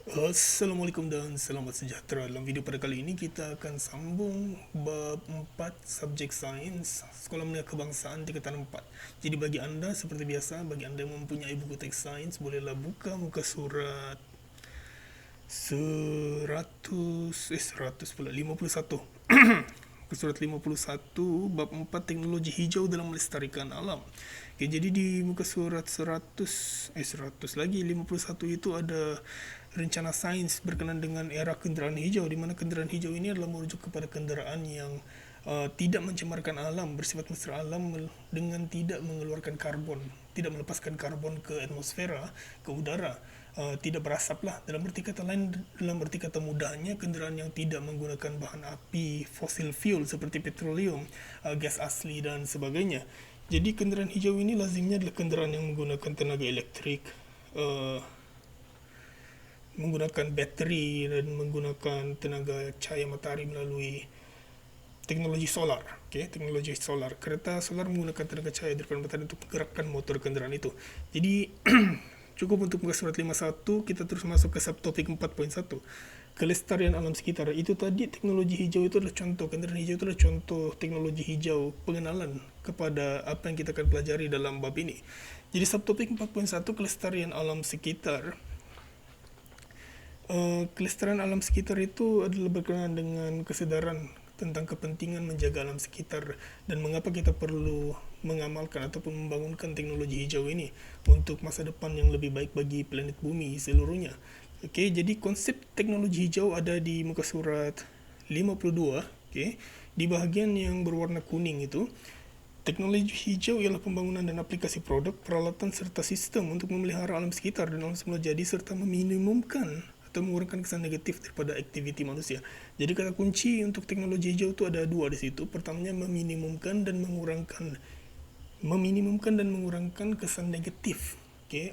Assalamualaikum dan selamat sejahtera. Dalam video pada kali ini kita akan sambung bab 4 subjek sains Sekolah Menengah Kebangsaan tingkatan 4. Jadi bagi anda seperti biasa, bagi anda yang mempunyai buku teks sains, bolehlah buka muka surat 100 pula 51. Muka surat 51 bab 4 teknologi hijau dalam melestarikan alam. Okay, jadi di muka surat 100 lagi 51 itu ada rencana sains berkenaan dengan era kenderaan hijau, di mana kenderaan hijau ini adalah merujuk kepada kenderaan yang tidak mencemarkan alam, bersifat mesra alam dengan tidak mengeluarkan karbon, tidak melepaskan karbon ke atmosfera, ke udara, tidak berasap lah. Dalam arti kata lain, dalam arti kata mudahnya, kenderaan yang tidak menggunakan bahan api fosil fuel seperti petroleum, gas asli dan sebagainya. Jadi kenderaan hijau ini lazimnya adalah kenderaan yang menggunakan tenaga elektrik, menggunakan bateri dan menggunakan tenaga cahaya matahari melalui teknologi solar. Okay? Teknologi solar. Kereta solar menggunakan tenaga cahaya daripada matahari untuk menggerakkan motor kenderaan itu. Jadi cukup untuk muka surat 51, kita terus masuk ke subtopik 4.1. Kelestarian alam sekitar. Itu tadi teknologi hijau itu adalah contoh, kendaraan hijau itu adalah contoh teknologi hijau, pengenalan kepada apa yang kita akan pelajari dalam bab ini. Jadi subtopik 4.1 kelestarian alam sekitar. Kelestarian alam sekitar itu adalah berkenaan dengan kesedaran tentang kepentingan menjaga alam sekitar dan mengapa kita perlu mengamalkan ataupun membangunkan teknologi hijau ini untuk masa depan yang lebih baik bagi planet bumi seluruhnya. Okey, jadi konsep teknologi hijau ada di muka surat 52, okey. Di bahagian yang berwarna kuning itu, teknologi hijau ialah pembangunan dan aplikasi produk, peralatan serta sistem untuk memelihara alam sekitar dan alam semula jadi serta meminimumkan atau mengurangkan kesan negatif daripada aktiviti manusia. Jadi kata kunci untuk teknologi hijau itu ada dua di situ. Pertamanya meminimumkan dan mengurangkan kesan negatif,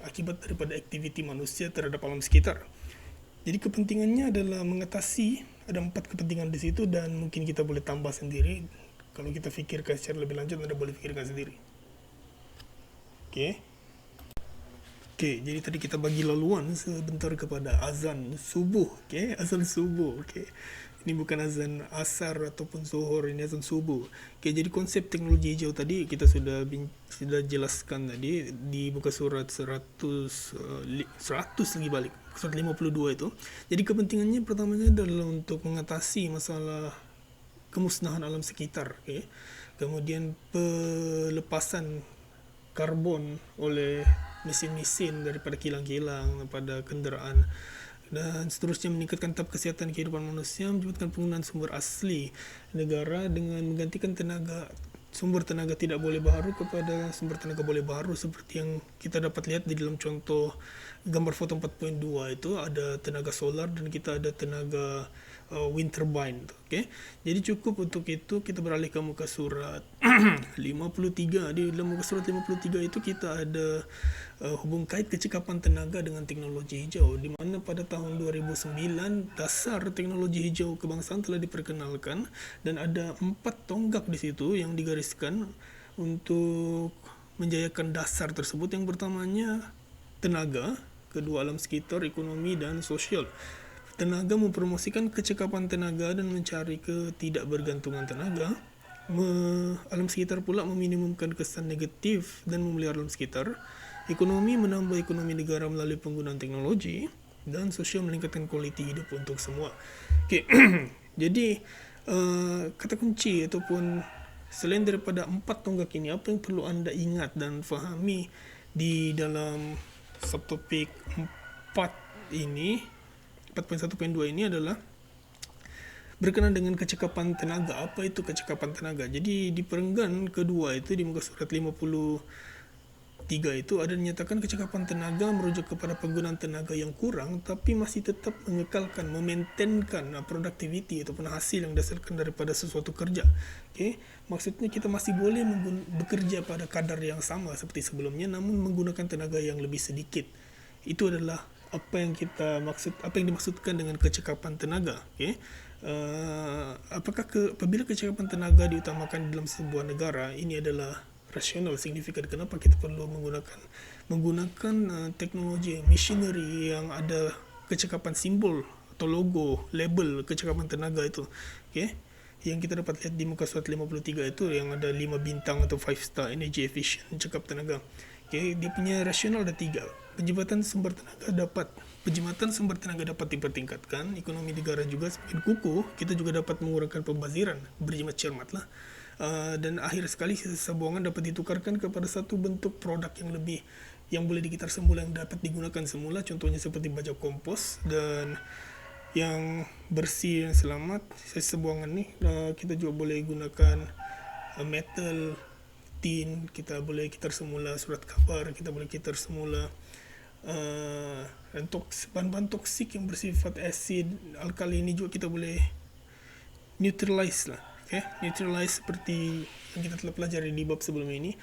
akibat daripada aktiviti manusia terhadap alam sekitar. Jadi kepentingannya adalah mengatasi, ada 4 kepentingan di situ dan mungkin kita boleh tambah sendiri. Kalau kita fikirkan secara lebih lanjut, Anda boleh fikirkan sendiri. Okey. Okey, jadi tadi kita bagi laluan sebentar kepada azan subuh, okey, azan subuh, okey. Ini bukan azan asar ataupun zuhur, ini azan subuh. Okey, jadi konsep teknologi hijau tadi kita sudah jelaskan tadi di muka surat 100 lagi balik, surat 52 itu. Jadi kepentingannya pertamanya adalah untuk mengatasi masalah kemusnahan alam sekitar, okey. Kemudian pelepasan karbon oleh mesin-mesin daripada kilang-kilang pada kenderaan dan seterusnya, meningkatkan tahap kesihatan kehidupan manusia, menyebabkan penggunaan sumber asli negara dengan menggantikan sumber tenaga tidak boleh baharu kepada sumber tenaga boleh baharu seperti yang kita dapat lihat di dalam contoh gambar foto 4.2 itu ada tenaga solar dan kita ada tenaga wind turbine. Okay? Jadi cukup untuk itu kita beralih ke muka surat 53. Di dalam muka surat 53 itu kita ada hubung kait kecekapan tenaga dengan teknologi hijau, di mana pada tahun 2009 dasar teknologi hijau kebangsaan telah diperkenalkan dan ada 4 tonggak di situ yang digariskan untuk menjayakan dasar tersebut. Yang pertamanya tenaga, kedua alam sekitar, ekonomi dan sosial. Tenaga mempromosikan kecekapan tenaga dan mencari ketidakbergantungan tenaga. Alam sekitar pula meminimumkan kesan negatif dan memelihara alam sekitar. Ekonomi menambah ekonomi negara melalui penggunaan teknologi dan sosial meningkatkan kualiti hidup untuk semua. Okay. Jadi kata kunci ataupun selain daripada 4 tonggak ini, apa yang perlu anda ingat dan fahami di dalam subtopik 4 ini, 4.1.2 ini adalah berkenaan dengan kecekapan tenaga. Apa itu kecekapan tenaga? Jadi di perenggan kedua itu di muka surat 53 itu ada dinyatakan kecekapan tenaga merujuk kepada penggunaan tenaga yang kurang tapi masih tetap mengekalkan, memaintainkan productivity ataupun hasil yang dasarkan daripada sesuatu kerja. Okay? Maksudnya kita masih boleh bekerja pada kadar yang sama seperti sebelumnya namun menggunakan tenaga yang lebih sedikit. Itu adalah apa yang dimaksudkan dengan kecekapan tenaga. Okay? Apabila kecekapan tenaga diutamakan dalam sebuah negara, ini adalah rasional, signifikan. Kenapa kita perlu menggunakan teknologi machinery yang ada kecakapan simbol atau logo, label kecakapan tenaga itu. Okay? Yang kita dapat lihat di muka surat 53 itu yang ada 5 bintang atau 5 star, energy efficient, cakap tenaga. Okay? Dia punya rasional ada 3. Penjimatan sumber tenaga dapat dipertingkatkan, ekonomi negara juga semakin kukuh, kita juga dapat mengurangkan pembaziran, berjimat cermat lah. Dan akhir sekali sisa buangan dapat ditukarkan kepada satu bentuk produk yang lebih yang boleh digitar semula, yang dapat digunakan semula, contohnya seperti baja kompos dan yang bersih dan selamat. Sisa buangan ni kita juga boleh gunakan metal, tin, kita boleh gitar semula, surat khabar kita boleh gitar semula, bahan-bahan toksik yang bersifat acid, alkali ini juga kita boleh neutralize lah. Okay? Neutralize seperti yang kita telah pelajari di bab sebelum ini,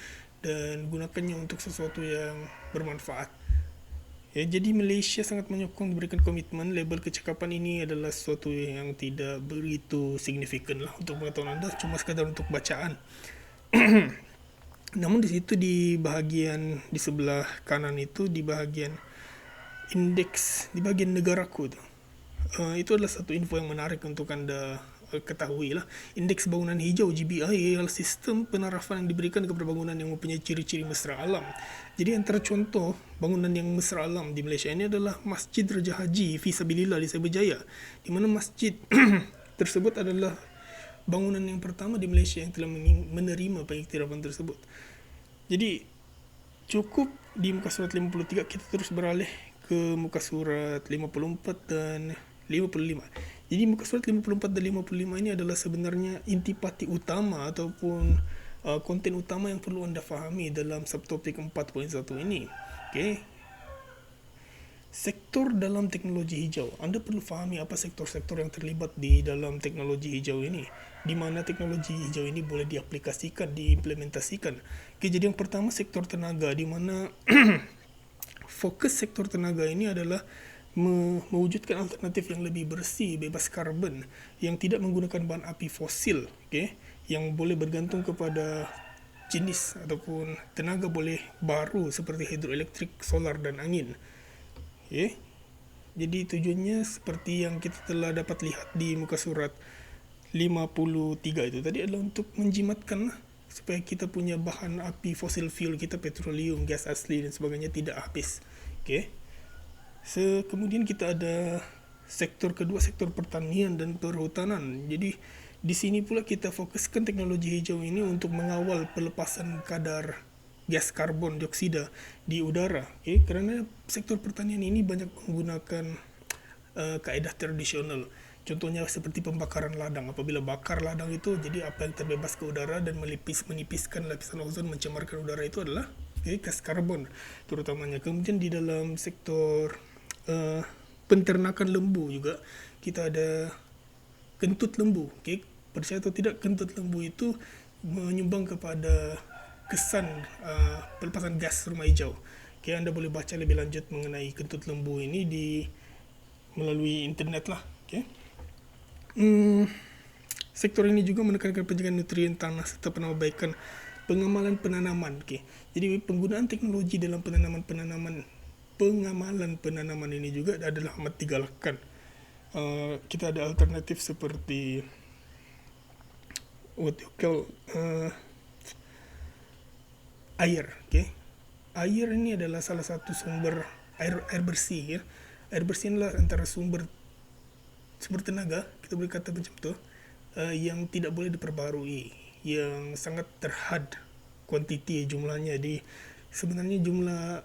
dan gunakannya untuk sesuatu yang bermanfaat. Ya, jadi Malaysia sangat menyokong diberikan komitmen. Label kecakapan ini adalah sesuatu yang tidak begitu signifikan lah untuk pengetahuan anda, cuma sekadar untuk bacaan. Namun di situ di bahagian di sebelah kanan itu, di bahagian indeks, di bahagian negaraku itu adalah satu info yang menarik untuk anda ketahui lah. Indeks bangunan hijau GBI adalah sistem penarafan yang diberikan kepada bangunan yang mempunyai ciri-ciri mesra alam. Jadi antara contoh bangunan yang mesra alam di Malaysia ini adalah Masjid Raja Haji Fisabilillah di Cyberjaya, di mana masjid tersebut adalah bangunan yang pertama di Malaysia yang telah menerima pengiktirafan tersebut. Jadi cukup di muka surat 53, kita terus beralih ke muka surat 54 dan 55. Jadi muka surat 54 dan 55 ini adalah sebenarnya intipati utama ataupun konten utama yang perlu anda fahami dalam subtopik 4.1 ini. Okay. Sektor dalam teknologi hijau. Anda perlu fahami apa sektor-sektor yang terlibat di dalam teknologi hijau ini, di mana teknologi hijau ini boleh diaplikasikan, diimplementasikan. Okay, jadi yang pertama sektor tenaga, di mana fokus sektor tenaga ini adalah mewujudkan alternatif yang lebih bersih, bebas karbon, yang tidak menggunakan bahan api fosil, okay? Yang boleh bergantung kepada jenis ataupun tenaga boleh baru seperti hidroelektrik, solar dan angin. Okay? Jadi tujuannya seperti yang kita telah dapat lihat di muka surat 53 itu tadi adalah untuk menjimatkan supaya kita punya bahan api fosil fuel kita, petroleum, gas asli dan sebagainya tidak habis. Okay? Kemudian kita ada sektor kedua, sektor pertanian dan perhutanan. Jadi di sini pula kita fokuskan teknologi hijau ini untuk mengawal pelepasan kadar gas karbon dioksida di udara. Okay? Kerana sektor pertanian ini banyak menggunakan kaedah tradisional. Contohnya seperti pembakaran ladang. Apabila bakar ladang itu, jadi apa yang terbebas ke udara dan menipiskan lapisan ozon, mencemarkan udara itu adalah gas karbon terutamanya. Kemudian di dalam sektor penternakan lembu juga kita ada kentut lembu. Okay? Percaya atau tidak, kentut lembu itu menyumbang kepada kesan pelepasan gas rumah hijau. Okay? Anda boleh baca lebih lanjut mengenai kentut lembu ini melalui internet lah. Okay? Sektor ini juga menekankan penjagaan nutrien tanah serta penambahbaikan pengamalan penanaman. Okay? Jadi penggunaan teknologi dalam pengamalan penanaman ini juga adalah amat digalakkan. Kita ada alternatif seperti air. Okay? Air ini adalah salah satu sumber air bersih. Ya? Air bersih adalah antara sumber tenaga, kita boleh kata macam tu, yang tidak boleh diperbarui, yang sangat terhad kuantiti jumlahnya. Di sebenarnya jumlah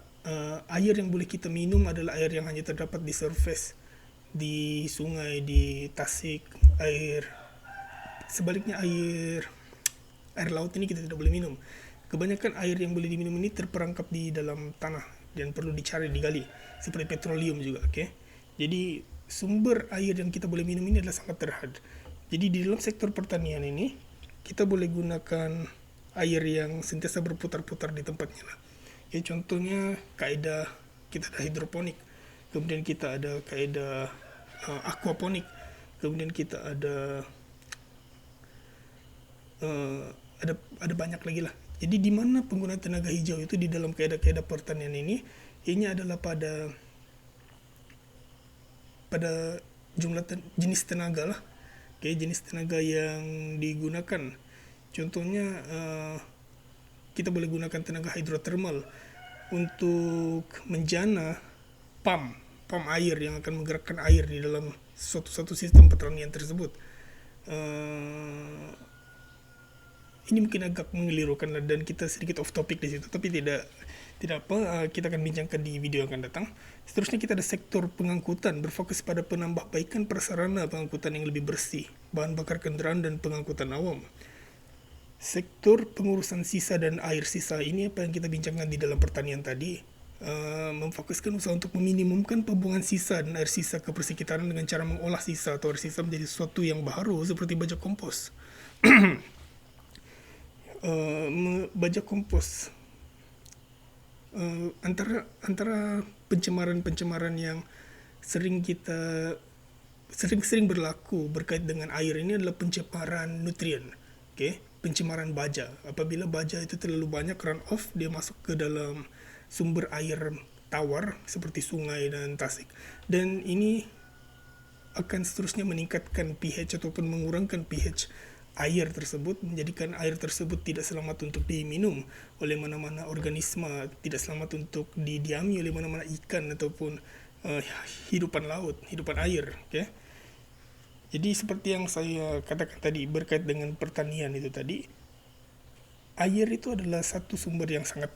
air yang boleh kita minum adalah air yang hanya terdapat di surface, di sungai, di tasik, sebaliknya air laut ini kita tidak boleh minum. Kebanyakan air yang boleh diminum ini terperangkap di dalam tanah dan perlu dicari, digali, seperti petroleum juga. Okay? Jadi sumber air yang kita boleh minum ini adalah sangat terhad. Jadi di dalam sektor pertanian ini kita boleh gunakan air yang sentiasa berputar-putar di tempatnya lah. Ya, contohnya kaedah kita ada hidroponik, kemudian kita ada kaedah aquaponik, kemudian kita ada banyak lagi lah. Jadi di mana penggunaan tenaga hijau itu di dalam kaedah-kaedah pertanian ini adalah pada pada jenis tenaga lah. Okay, jenis tenaga yang digunakan. Contohnya kita boleh gunakan tenaga hidrotermal untuk menjana pam air yang akan menggerakkan air di dalam suatu sistem pertanian tersebut. Ini mungkin agak mengelirukan dan kita sedikit off topic di situ, tapi tidak apa, kita akan bincangkan di video yang akan datang. Seterusnya kita ada sektor pengangkutan, berfokus pada penambahbaikan prasarana pengangkutan yang lebih bersih, bahan bakar kendaraan dan pengangkutan awam. Sektor pengurusan sisa dan air sisa, ini apa yang kita bincangkan di dalam pertanian tadi, memfokuskan usaha untuk meminimumkan pembuangan sisa dan air sisa ke persekitaran dengan cara mengolah sisa atau air sisa menjadi sesuatu yang baru seperti baja kompos. Baja kompos, antara pencemaran yang sering berlaku berkait dengan air ini adalah pencemaran nutrien. Okay? Pencemaran baja. Apabila baja itu terlalu banyak run off, dia masuk ke dalam sumber air tawar seperti sungai dan tasik, dan ini akan seterusnya meningkatkan pH ataupun mengurangkan pH air tersebut, menjadikan air tersebut tidak selamat untuk diminum oleh mana-mana organisme, tidak selamat untuk didiami oleh mana-mana ikan ataupun hidupan laut, hidupan air. Okay? Jadi seperti yang saya katakan tadi berkait dengan pertanian itu tadi, air itu adalah satu sumber yang sangat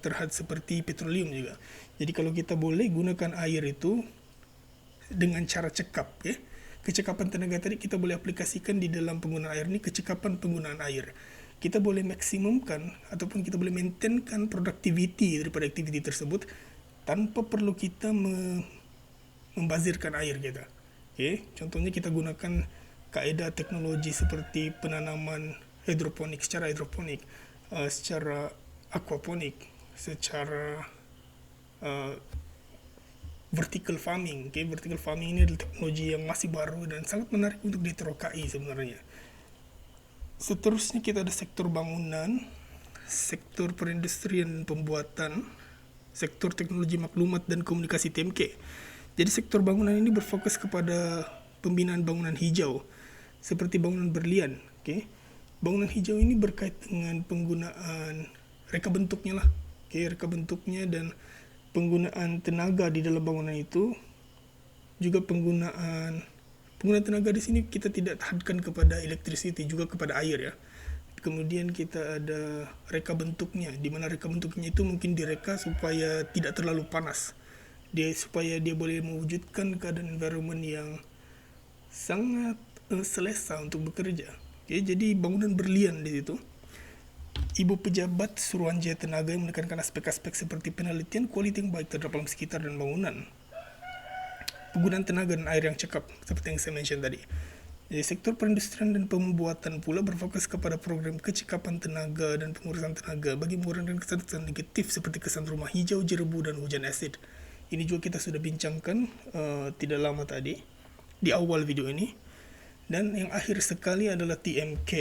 terhad seperti petroleum juga. Jadi kalau kita boleh gunakan air itu dengan cara cekap, ya. Kecekapan tenaga tadi kita boleh aplikasikan di dalam penggunaan air ini, kecekapan penggunaan air. Kita boleh maksimumkan ataupun kita boleh maintainkan productivity daripada aktiviti tersebut tanpa perlu kita membazirkan air kita. Okay? Contohnya kita gunakan kaedah teknologi seperti penanaman hidroponik, secara hidroponik, secara aquaponik, secara vertical farming. Okay? Vertical farming ini adalah teknologi yang masih baru dan sangat menarik untuk diterokai sebenarnya. Seterusnya kita ada sektor bangunan, sektor perindustrian pembuatan, sektor teknologi maklumat dan komunikasi TMK. Jadi sektor bangunan ini berfokus kepada pembinaan bangunan hijau seperti bangunan berlian. Okay? Bangunan hijau ini berkait dengan penggunaan reka bentuknya lah. Okay? Reka bentuknya dan penggunaan tenaga di dalam bangunan itu, juga penggunaan tenaga di sini kita tidak tahankan kepada electricity, juga kepada air ya. Kemudian kita ada reka bentuknya, di mana reka bentuknya itu mungkin direka supaya tidak terlalu panas, supaya dia boleh mewujudkan keadaan environment yang sangat selesa untuk bekerja. Okay, jadi bangunan berlian di situ. Ibu pejabat Suruhanjaya Tenaga yang menekankan aspek-aspek seperti penelitian kualiti yang baik terhadap alam sekitar dan bangunan. Penggunaan tenaga dan air yang cekap, seperti yang saya mention tadi. Jadi sektor perindustrian dan pembuatan pula berfokus kepada program kecekapan tenaga dan pengurusan tenaga bagi mengurangkan kesan-kesan negatif seperti kesan rumah hijau, jerebu, dan hujan asid. Ini juga kita sudah bincangkan tidak lama tadi, di awal video ini. Dan yang akhir sekali adalah TMK,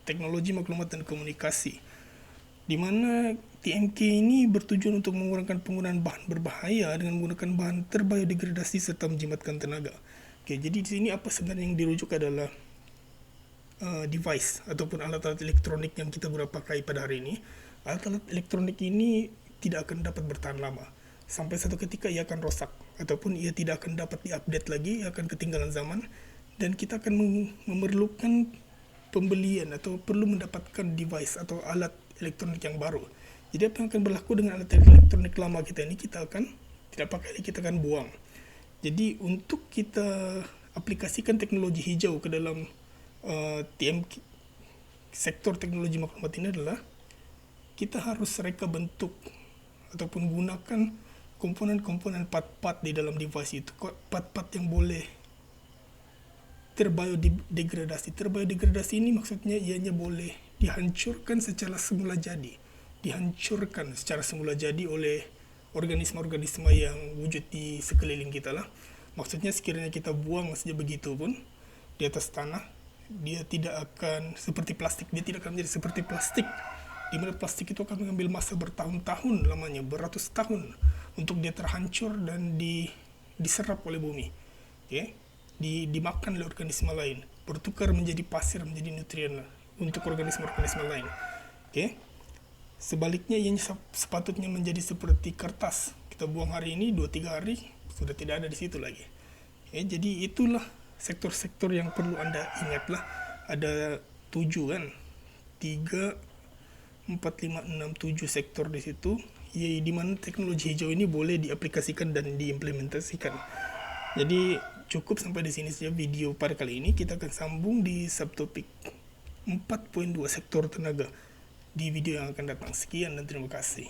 Teknologi Maklumat dan Komunikasi, di mana TMK ini bertujuan untuk mengurangkan penggunaan bahan berbahaya dengan menggunakan bahan terbiodegradasi serta menjimatkan tenaga. Oke, jadi di sini apa sebenarnya yang dirujuk adalah device ataupun alat-alat elektronik yang kita guna pakai pada hari ini. Alat-alat elektronik ini tidak akan dapat bertahan lama. Sampai satu ketika ia akan rosak ataupun ia tidak akan dapat diupdate lagi, ia akan ketinggalan zaman, dan kita akan memerlukan pembelian atau perlu mendapatkan device atau alat elektronik yang baru. Jadi apa yang akan berlaku dengan alat elektronik lama kita ini, kita akan tidak pakai, kita akan buang. Jadi untuk kita aplikasikan teknologi hijau ke dalam TMK, sektor teknologi maklumat ini adalah kita harus reka bentuk ataupun gunakan komponen-komponen part-part di dalam device itu, part-part yang boleh terbiodegradasi. Terbiodegradasi ini maksudnya ianya boleh dihancurkan secara semula jadi. Dihancurkan secara semula jadi oleh organisme-organisme yang wujud di sekeliling kita lah. Maksudnya sekiranya kita buang saja begitu pun di atas tanah, dia tidak akan seperti plastik. Dia tidak akan menjadi seperti plastik, di mana plastik itu akan mengambil masa bertahun-tahun lamanya, beratus tahun untuk dia terhancur dan diserap oleh bumi, oke, dimakan oleh organisme lain, bertukar menjadi pasir, menjadi nutrien untuk organisme-organisme lain, oke. Sebaliknya yang sepatutnya menjadi seperti kertas, kita buang hari ini, 2-3 hari sudah tidak ada di situ lagi. Jadi itulah sektor-sektor yang perlu Anda ingatlah. Ada 7 kan, 3, 4, 5, 6, 7 sektor di situ, di mana teknologi hijau ini boleh diaplikasikan dan diimplementasikan. Jadi cukup sampai di sini saja video pada kali ini. Kita akan sambung di subtopik 4.2 sektor tenaga di video yang akan datang. Sekian dan terima kasih.